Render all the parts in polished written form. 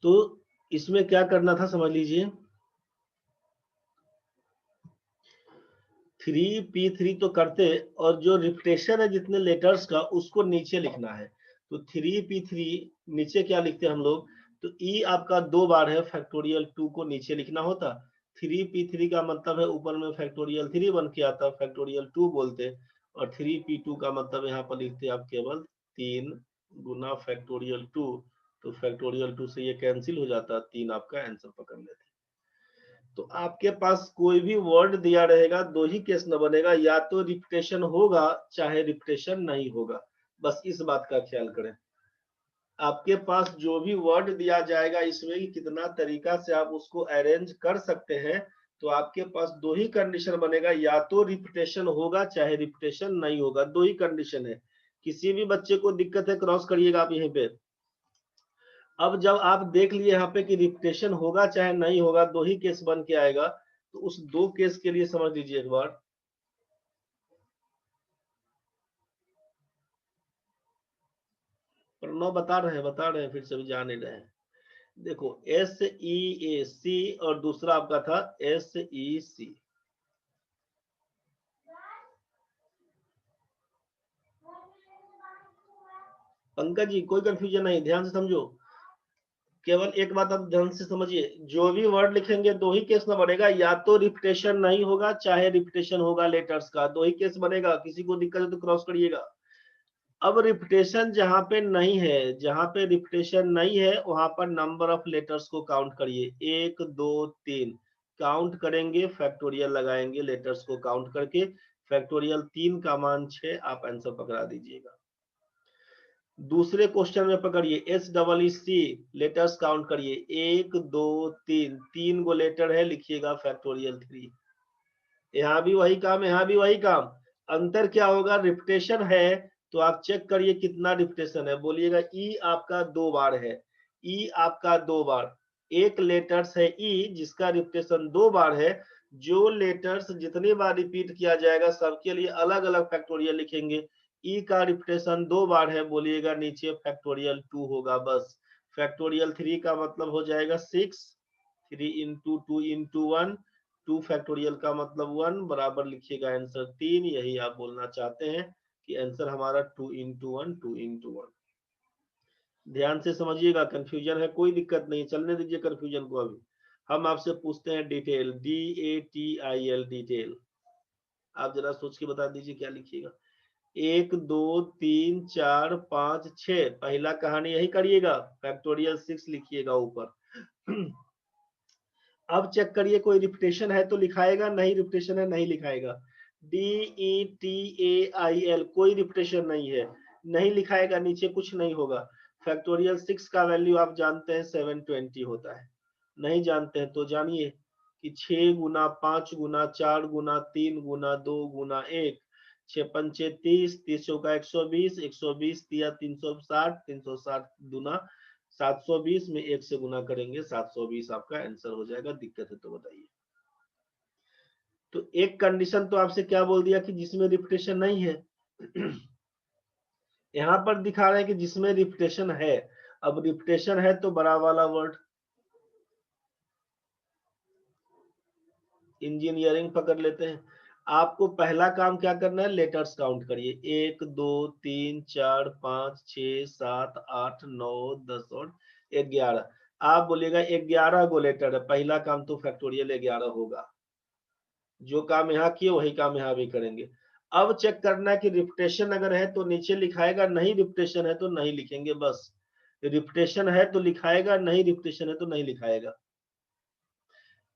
तो इसमें क्या करना था समझ लीजिए, 3p3 तो करते, और जो रिपीटेशन है जितने लेटर्स का उसको नीचे लिखना है। तो 3p3 नीचे क्या लिखते हैं हम लोग, तो e आपका 2 बार है, फैक्टोरियल 2 को नीचे लिखना होता। 3p3 का मतलब है ऊपर में फैक्टोरियल 3 बन के आता, फैक्टोरियल 2 बोलते। और 3p2 का मतलब यहाँ पर लिखते आप केवल 3 गुना फैक्टोरियल 2। तो फैक्टोरियल 2 से ये कैंसिल हो जाता, 3 आपका आंसर पकड़ लेते। तो आपके पास कोई भी वर्ड दिया रहेगा, दो ही केस न बनेगा, या तो रिपीटेशन होगा चाहे रिपीटेशन नहीं होगा। बस इस बात का ख्याल करें। आपके पास जो भी वर्ड दिया जाएगा इसमें कि कितना तरीका से आप उसको अरेंज कर सकते हैं, तो आपके पास दो ही कंडीशन बनेगा, या तो रिपीटेशन होगा चाहे रिपीटेशन नहीं होगा, दो ही कंडीशन है। किसी भी बच्चे को दिक्कत है क्रॉस करिएगा आप यहीं पे। अब जब आप देख लिए यहाँ पे कि रिपीटेशन होगा चाहे नहीं होगा, दो ही केस बन के आएगा, तो उस दो केस के लिए समझ लीजिए एक बार। प्रणव बता रहे हैं, फिर से भी जान नहीं रहे हैं। देखो SEAC और दूसरा आपका था SEC। पंकज जी कोई कंफ्यूजन नहीं, ध्यान से समझो। केवल एक बात आप ध्यान से समझिए, जो भी वर्ड लिखेंगे दो ही केस में बनेगा, या तो रिपीटेशन नहीं होगा चाहे रिपीटेशन होगा लेटर्स का, दो ही केस बनेगा। किसी को दिक्कत है तो क्रॉस करिएगा। अब रिपीटेशन जहां पे नहीं है, जहां पे रिपीटेशन नहीं है वहां पर नंबर ऑफ लेटर्स को काउंट करिए, 1 2 3 काउंट करेंगे, फैक्टोरियल लगाएंगे, लेटर्स को काउंट करके फैक्टोरियल 3 का मान 6, आप आंसर पकड़ा दीजिएगा। दूसरे क्वेश्चन में पकड़िए SEEC, लेटर्स काउंट करिए, 1 2 3, 3 गो लेटर है, लिखिएगा फैक्टोरियल 3। यहाँ भी वही काम, यहाँ भी वही काम। अंतर क्या होगा, रिपीटेशन है तो आप चेक करिए कितना रिपीटेशन है, बोलिएगा ई आपका 2 बार है, ई आपका 2 बार, एक लेटर्स है ई जिसका रिपीटेशन 2 बार है। जो लेटर्स जितनी बार रिपीट किया जाएगा सबके लिए अलग अलग फैक्टोरियल लिखेंगे। ई का रिपीटेशन 2 बार है, बोलिएगा नीचे फैक्टोरियल 2 होगा बस। फैक्टोरियल 3 का मतलब हो जाएगा 6, 3 इंटू 2 इंटू 1, 2 फैक्टोरियल का मतलब 1 बराबर लिखिएगा आंसर 3। यही आप बोलना चाहते हैं कि आंसर हमारा 2 इंटू 1, 2 इंटू 1। ध्यान से समझिएगा, कंफ्यूजन है कोई दिक्कत नहीं, चलने दीजिए कंफ्यूजन को। अभी हम आपसे पूछते हैं डिटेल, DATIL डिटेल। आप जरा सोच के बता दीजिए क्या लिखिएगा। 1 2 3 4 5 6, पहला कहानी यही करिएगा, फैक्टोरियल 6 लिखिएगा ऊपर। अब चेक करिए कोई रिपीटेशन है तो लिखाएगा, नहीं रिपीटेशन है नहीं लिखाएगा। DETAIL कोई रिपीटेशन नहीं है, नहीं लिखाएगा, नीचे कुछ नहीं होगा। फैक्टोरियल 6 का वैल्यू आप जानते हैं 720 होता है, नहीं जानते हैं तो जानिए कि 6 गुना 5 गुना 4 गुना 3 गुना 2 गुना 1, 6 पंचे 30, 30 चौका 120, 120 दिया 360, 360 गुना 720 में 1 से गुना करेंगे, 720 आपका आंसर हो जाएगा। दिक्कत है तो बताइए। तो एक कंडीशन तो आपसे क्या बोल दिया कि जिसमें रिपीटेशन नहीं है। यहाँ पर दिखा रहे हैं कि जिसमें रिपीटेशन है। अब रिपीटेशन है तो बड़ा वाला वर्ड, इंजीनियरिंग पकड़ लेते हैं। आपको पहला काम क्या करना है, लेटर्स काउंट करिए, 1 2 3 4 5 6 7 8 9 10 और 11। आप बोलिएगा 11 गो लेटर है, पहला काम तो फैक्टोरियल 11 होगा। जो काम यहाँ किए वही काम यहाँ भी करेंगे। अब चेक करना है कि रिपीटेशन अगर है तो नीचे लिखाएगा, नहीं रिपीटेशन है तो नहीं लिखेंगे बस। रिपीटेशन है तो लिखाएगा, नहीं रिपीटेशन है तो नहीं लिखाएगा।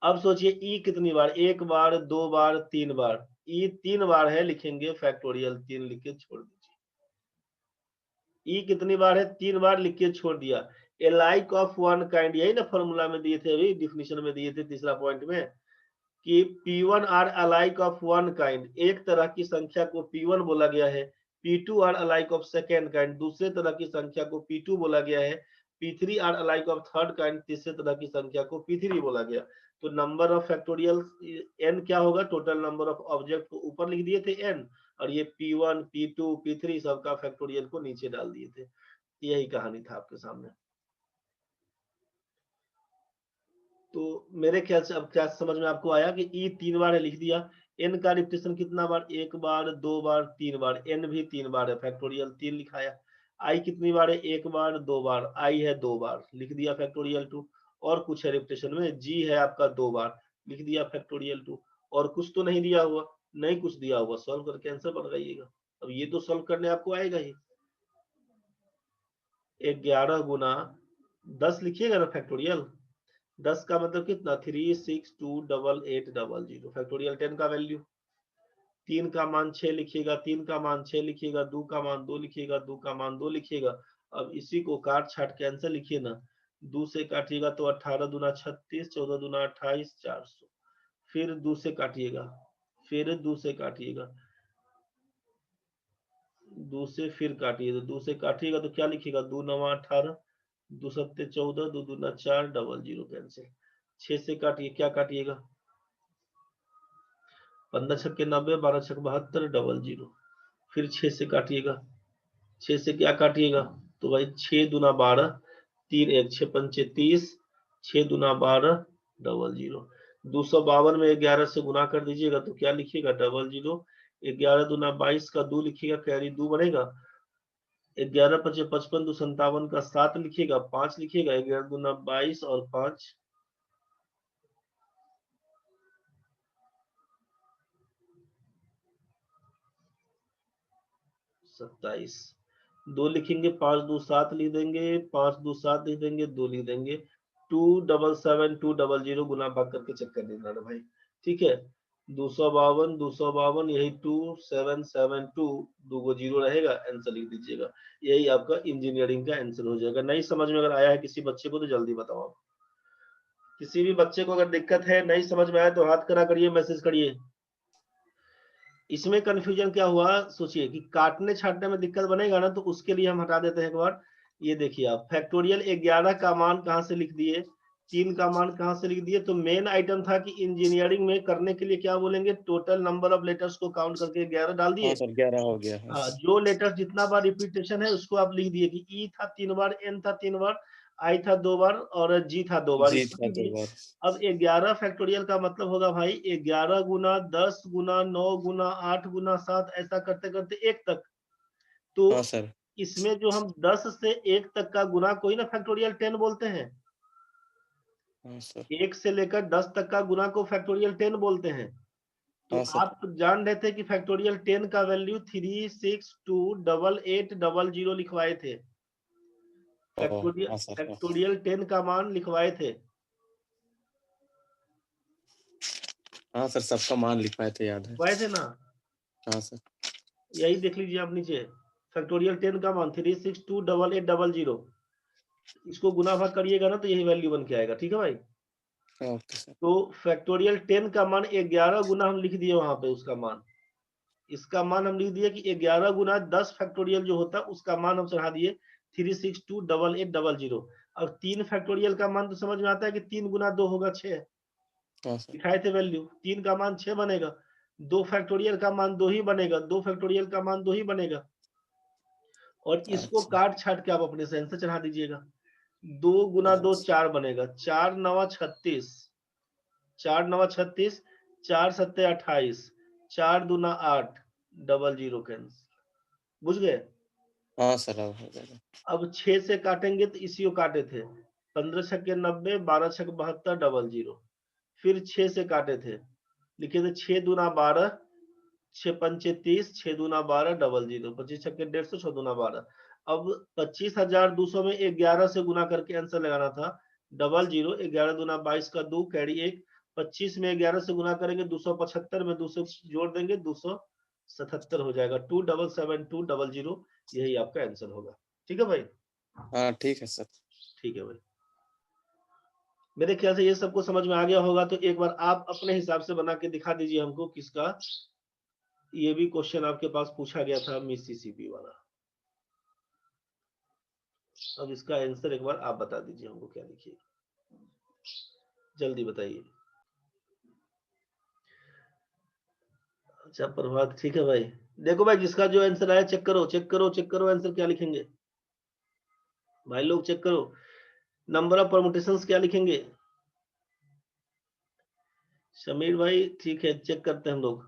अब सोचिए ई कितनी बार, 1 बार 2 बार 3 बार, ई 3 बार है, लिखेंगे फैक्टोरियल 3 लिख के छोड़ दीजिए। ई कितनी बार है, 3 बार लिख के छोड़ दिया। ए लाइक ऑफ वन काइंड, यही ना फॉर्मूला में दिए थे, अभी डिफिनेशन में दिए थे तीसरा पॉइंट में कि P1 are alike of one kind, एक तरह की संख्या को P1 बोला गया है। P2 are alike of second kind, दूसरे तरह की संख्या को P2 बोला गया है। P3 are alike of third kind, तीसरे तरह की संख्या को P3 बोला गया। तो नंबर ऑफ फैक्टोरियल n क्या होगा, टोटल नंबर ऑफ ऑब्जेक्ट को ऊपर लिख दिए थे n, और ये P1 P2 P3 सबका फैक्टोरियल को नीचे डाल दिए थे। यही कहानी था आपके सामने। तो मेरे ख्याल से अब क्या समझ में आपको आया कि ई 3 बार है लिख दिया। एन का रिपीटेशन कितना बार, 1 बार 2 बार 3 बार, एन भी 3 बार है, फैक्टोरियल 3 लिखाया। आई कितनी बार है, 1 बार 2 बार, आई है 2 बार लिख दिया फैक्टोरियल 2। और कुछ है रिपीटेशन में, जी है आपका 2 बार लिख दिया फैक्टोरियल 2। और कुछ तो नहीं दिया हुआ, नहीं कुछ दिया हुआ, सॉल्व करके आंसर बनाइएगा। अब ये तो सॉल्व करने आपको आएगा ही। 11 गुना 10 लिखिएगा ना फैक्टोरियल। 10 का मतलब कितना, 3628800 फैक्टोरियल 10 का वैल्यू। 3 का मान 6 लिखिएगा, 3 का मान 6 लिखिएगा, 2 का मान 2 लिखिएगा, 2 का मान 2 लिखिएगा। अब इसी को काट छाट के आंसर लिखिए ना। 2 से काटिएगा तो 18 दूना 36, 14 दूना 28, 400। फिर 2 से काटिएगा, फिर 2 से काटिएगा, 2 से फिर काटिएगा, 2 से काटिएगा तो क्या लिखिएगा, 2 9 18, 2 7 14, 2 दूना 4, 00 कैंसिल। 6 से काटिए, क्या काटिएगा, 15 छक्के 90, 12 छक्के 72, 00। फिर 6 से काटिएगा, 6 से क्या काटिएगा, तो भाई 6 दूना 12, 3 1 6 पंचे 30, 6 दूना 12, 00। 252 में 11 से गुना कर दीजिएगा तो क्या लिखिएगा, 00। 11 दूना 22 का 2 लिखिएगा, कैरी 2 बनेगा। 11 पचे 55, 2 57 का 7 लिखिएगा, 5 लिखिएगा, 11 दूना 22 और 5 27। 2 लिखेंगे, 5 2 7 लिख देंगे, 5 2 7 लिख देंगे, 2 लिख देंगे। 277 200 गुना भाग करके चेक कर देना भाई, ठीक है। 252 252, यही 2772, 2 को 0 रहेगा, आंसर लिख दीजिएगा। यही आपका इंजीनियरिंग का आंसर हो जाएगा। नहीं समझ में अगर आया है किसी बच्चे को तो जल्दी बताओ आप। किसी भी बच्चे को अगर दिक्कत है, नहीं समझ में आया तो हाथ खड़ा करिए, मैसेज करिए। इसमें कंफ्यूजन क्या हुआ, सोचिए कि काटने छाटने में दिक्कत बनेगा ना, तो उसके लिए हम हटा देते हैं एक बार। ये देखिए आप, फैक्टोरियल 11 का मान कहां से लिख दिए, 3 का मान कहां से लिख दिए। तो मेन आइटम था कि इंजीनियरिंग में करने के लिए क्या बोलेंगे, टोटल नंबर ऑफ लेटर्स को काउंट करके 11 डाल दिए। हाँ सर 11 हो गया है। हाँ, जो लेटर जितना बार रिपीटेशन है उसको आप लिख दिए कि ई था 3 बार, एन था 3 बार, आई था 2 बार और जी था 2 बार, जी इसको था लिख 2 दिए। बार। अब 11 फैक्टोरियल का मतलब होगा भाई 11 गुना 10 गुना 9 गुना 8 गुना 7, ऐसा करते करते 1 तक। तो हाँ सर। इसमें जो हम 10 से 1 तक का गुना कोई ना फैक्टोरियल 10 बोलते हैं। हाँ सर। 1 से लेकर 10 तक का गुना को फैक्टोरियल 10 बोलते हैं। तो हाँ सर। आप जान रहे थे कि फैक्टोरियल 10 का वैल्यू 3628800 लिखवाए थे। हाँ सर। हाँ फैक्टोरियल 10 का मान लिखवाए थे। हाँ सर, सबका मान लिखवाए थे, याद है। लिखवाए थे ना, हाँ सर। यही देख लीजिए आप नीचे। फैक्टोरियल 10 का मान 3628800, इसको गुना भाग करिएगा ना तो यही वैल्यू बन के आएगा, ठीक है भाई। Okay sir. तो फैक्टोरियल 10 का मान 11 गुना हम लिख दिए वहां पे, उसका मान, इसका मान हम लिख दिए कि 11 गुना 10 फैक्टोरियल जो होता है उसका मान हम चढ़ा दिए 3628800। और 3 फैक्टोरियल का मान तो समझ में आता है कि 3 गुना 2 होगा 6, हाँ सर। दिखाए थे वैल्यू। 3 का मान 6 बनेगा, 2 फैक्टोरियल का मान 2 ही बनेगा, 2 फैक्टोरियल का मान 2 ही बनेगा। और इसको अच्छा। काट छाट के आप अपने से आंसर चढ़ा दीजिएगा। 2 गुना 2 अच्छा। 4 बनेगा, 4 9 36, 4 9 36, 4 7 28, 4 दूना 8, 00 कैंसिल। बुझ गए। हाँ सर, अब हो जाएगा। अब 6 से काटेंगे तो इसी को काटे थे, 15 छक्के 90, 12 छक्के 72, 00। फिर 6 से काटे थे, लिखे थे 6 दूना 12, 6 पंचे 30, 6 दूना 12, 00, 25 छक्के 150, 6 दूना 12। अब 25,200 में 11 से गुना करके आंसर लगाना था, 00। 11 दूना 22 का 2, कैरी 1। 25 में 11 से गुना करेंगे, 275 में 200 जोड़ देंगे, 277 हो जाएगा। 277200, यही आपका आंसर होगा, ठीक है भाई। हाँ ठीक है सर। ठीक है भाई, मेरे ख्याल से ये सबको समझ में आ गया होगा। तो एक बार आप अपने हिसाब से बना के दिखा दीजिए हमको किसका। ये भी क्वेश्चन आपके पास पूछा गया था मिसिसिपी वाला। अब इसका आंसर एक बार आप बता दीजिए हमको, क्या लिखिए, जल्दी बताइए। अच्छा प्रभात, ठीक है भाई। देखो भाई, जिसका जो आंसर आया चेक करो चेक करो चेक करो, आंसर क्या लिखेंगे। भाई लोग चेक करो, नंबर ऑफ परमुटेशंस क्या लिखेंगे? समीर भाई ठीक है, चेक करते हैं हम लोग।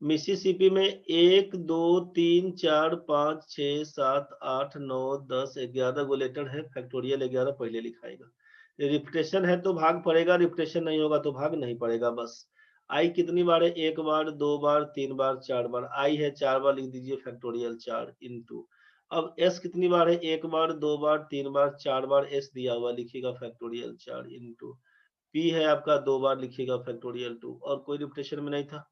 मिसिसिपी में 1 2 3 4 5 6 7 8 9 10 11 गो लेटर है, फैक्टोरियल 11 पहले लिखाएगा। रिपीटेशन है तो भाग पड़ेगा, रिपीटेशन नहीं होगा तो भाग नहीं पड़ेगा। बस आई कितनी बार है? 1 बार, 2 बार, 3 बार, 4 बार। आई है 4 बार, लिख दीजिए फैक्टोरियल 4 इंटू। अब एस कितनी बार है? 1 बार, 2 बार, 3 बार, 4 बार एस दिया हुआ, लिखिएगा फैक्टोरियल 4 इंटू। पी है आपका 2 बार, लिखिएगा फैक्टोरियल 2। और कोई रिपीटेशन में नहीं था।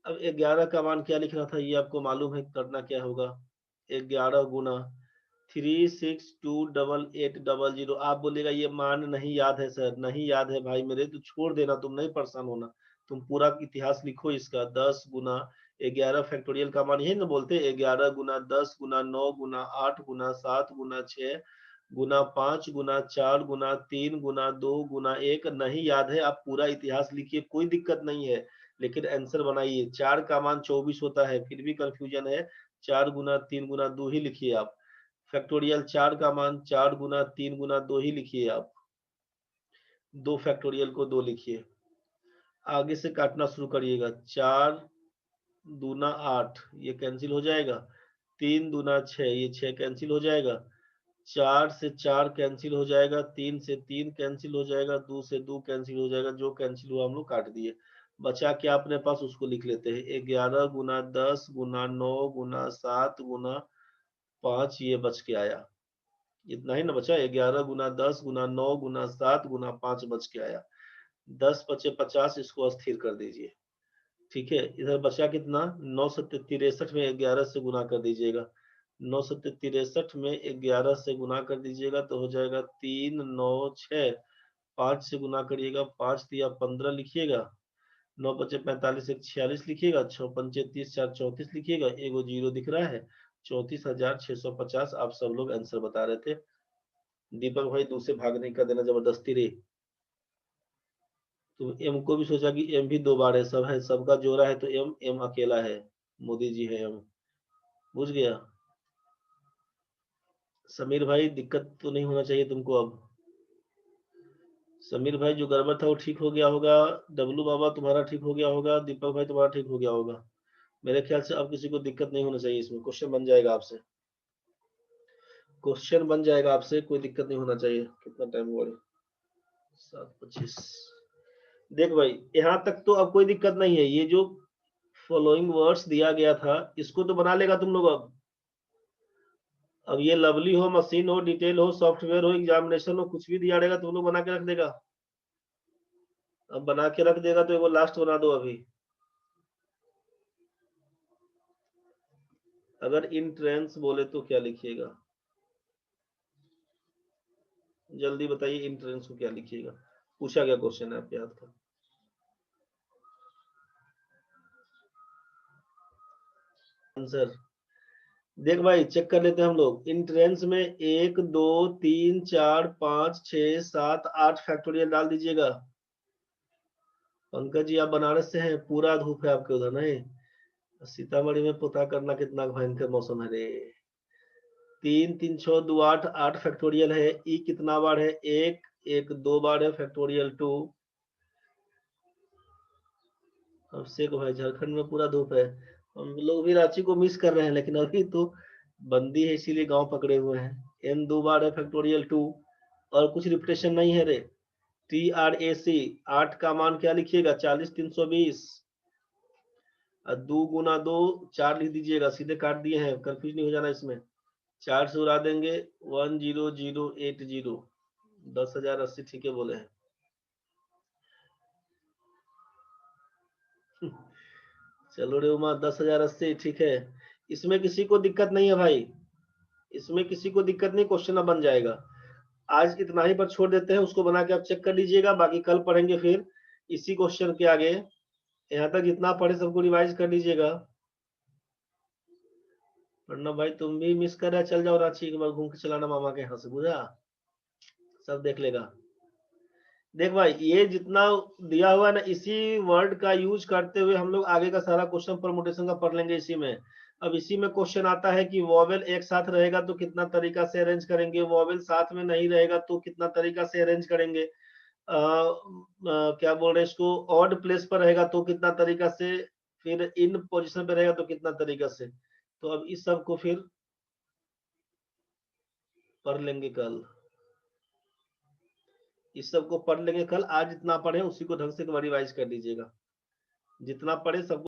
अब 11 का मान क्या लिखना था, ये आपको मालूम है करना क्या होगा। 11 गुना 362880। आप बोलेगा ये मान नहीं याद है सर, नहीं याद है भाई मेरे, तो छोड़ देना, तुम नहीं परेशान होना, तुम पूरा इतिहास लिखो इसका। 10 गुना 11 फैक्टोरियल का मान यही ना बोलते, 11 गुना 10 गुना 9 गुना 8 गुना 7 गुना 6 गुना 5 गुना 4 गुना 3 गुना 2 गुना 1। नहीं याद है, आप पूरा इतिहास लिखिए, कोई दिक्कत नहीं है, लेकिन आंसर बनाइए। 4 का मान 24 होता है, फिर भी कंफ्यूजन है। 4 गुना 3 गुना 2 ही लिखिए आप। फैक्टोरियल 4 का मान 4 गुना 3 गुना 2 ही लिखिए आप। 2 फैक्टोरियल को 2 लिखिए। आगे से काटना शुरू करिएगा। 4 दूना 8, ये कैंसिल हो जाएगा। 3 दूना 6, ये 6 कैंसिल हो जाएगा। 4 से 4 कैंसिल हो जाएगा। 3 से 3 कैंसिल हो जाएगा। 2 से 2 कैंसिल हो जाएगा। जो कैंसिल हुआ हम लोग काट दिए। बचा क्या अपने पास, उसको लिख लेते हैं। 11 गुना 10 गुना 9 गुना 7 गुना 5, ये बच के आया। इतना ही ना बचा, 11 गुना 10 गुना 9 गुना 7 गुना 5 बच के आया। 10 बचे 50, इसको अस्थिर कर दीजिए। ठीक है, इधर बचा कितना? 9 सत्ते 63 में 11 से गुना कर दीजिएगा। 9 सत्ते 63 में 11 से गुना कर दीजिएगा तो हो जाएगा 3 9 6। 5 से गुना करिएगा, 5 दिया 15 लिखिएगा। 9 बचे 45, 1 46 लिखिएगा। 6 पंचे 30, 4 34 लिखिएगा। एगो जीरो दिख रहा है। 34,650 आप सब लोग आंसर बता रहे थे। दीपक भाई दूसरे भाग नहीं कर देना जबरदस्ती रे। तो एम को भी सोचा कि एम भी 2 बार है, सब है, सबका जोड़ा है तो एम एम अकेला है। मोदी जी है एम। बुझ गया समीर भाई, दिक्कत तो नहीं होना चाहिए तुमको अब। समीर भाई जो गड़बड़ था वो ठीक हो गया होगा। डब्लू बाबा तुम्हारा ठीक हो गया होगा। दीपक भाई तुम्हारा ठीक हो गया होगा। मेरे ख्याल से अब किसी को दिक्कत नहीं होना चाहिए। इसमें क्वेश्चन बन जाएगा आपसे, क्वेश्चन बन जाएगा आपसे, कोई दिक्कत नहीं होना चाहिए। कितना टाइम हुआ? 7:25। देख भाई यहाँ तक तो अब कोई दिक्कत नहीं है। ये जो फॉलोइंग वर्ड्स दिया गया था इसको तो बना लेगा तुम लोग अब ये लवली हो, मशीन हो, डिटेल हो, सॉफ्टवेयर हो, एग्जामिनेशन हो, कुछ भी दिया रहेगा तुम लोग बना के रख देगा। अब बना के रख देगा तो एगो लास्ट बना दो अभी। अगर इन ट्रेंस बोले तो क्या लिखिएगा? जल्दी बताइए, इन ट्रेंस को क्या लिखिएगा? पूछा गया क्वेश्चन है आपके हाथ का। आंसर देख भाई, चेक कर लेते हैं हम लोग। इन ट्रेंस में 1 2 3 4 5 6 7 8 फैक्टोरियल डाल दीजिएगा। पंकज जी आप बनारस से हैं, पूरा धूप है आपके उधर नहीं? सीतामढ़ी में पता करना कितना भयंकर मौसम है रे। 3 3 6 2 8, 8 फैक्टोरियल है। ई कितना बार है? 1 1 2 बार है फैक्टोरियल 2। अब से को भाई झारखंड में पूरा धूप है। हम लोग भी रांची को मिस कर रहे हैं, लेकिन अभी तो बंदी है इसीलिए गांव पकड़े हुए हैं। एन 2 बार है फैक्टोरियल 2। और कुछ रिपीटेशन नहीं है रे। TRAC 8 का मान क्या लिखिएगा? 40,320। 2 गुना 2 4 लिख दीजिएगा, सीधे काट दिए हैं, कंफ्यूज नहीं हो जाना इसमें। 4 से उड़ा देंगे 10080। 10,080 ठीक है बोले हैं। चलो रे उमा, 10,080 ठीक है। इसमें किसी को दिक्कत नहीं है भाई, इसमें किसी को दिक्कत नहीं, क्वेश्चन अब बन जाएगा। आज इतना ही पर छोड़ देते हैं, उसको बना के आप चेक कर लीजिएगा। बाकी कल पढ़ेंगे फिर इसी क्वेश्चन के आगे। यहाँ तक जितना पढ़े सबको रिवाइज कर लीजिएगा। वरना भाई तुम भी मिस कर रहे, चल जाओ रांची एक बार घूम के चलाना मामा के यहाँ से, बुझा? सब देख लेगा। देख भाई ये जितना दिया हुआ है ना, इसी वर्ड का यूज करते हुए हम लोग आगे का सारा क्वेश्चन परमुटेशन का पढ़ लेंगे इसी में। अब इसी में क्वेश्चन आता है कि वॉवेल एक साथ रहेगा तो कितना तरीका से अरेंज करेंगे, वॉवेल साथ में नहीं रहेगा तो कितना तरीका से अरेंज करेंगे, क्या बोल रहे हैं इसको, ऑड प्लेस पर रहेगा तो कितना तरीका से, फिर इन पोजीशन पे रहेगा तो कितना तरीका से। तो अब इस सब को फिर पढ़ लेंगे कल, इस सब को पढ़ लेंगे कल। आज जितना पढ़े उसी को ढंग से रिवाइज कर लीजिएगा, जितना पढ़े सब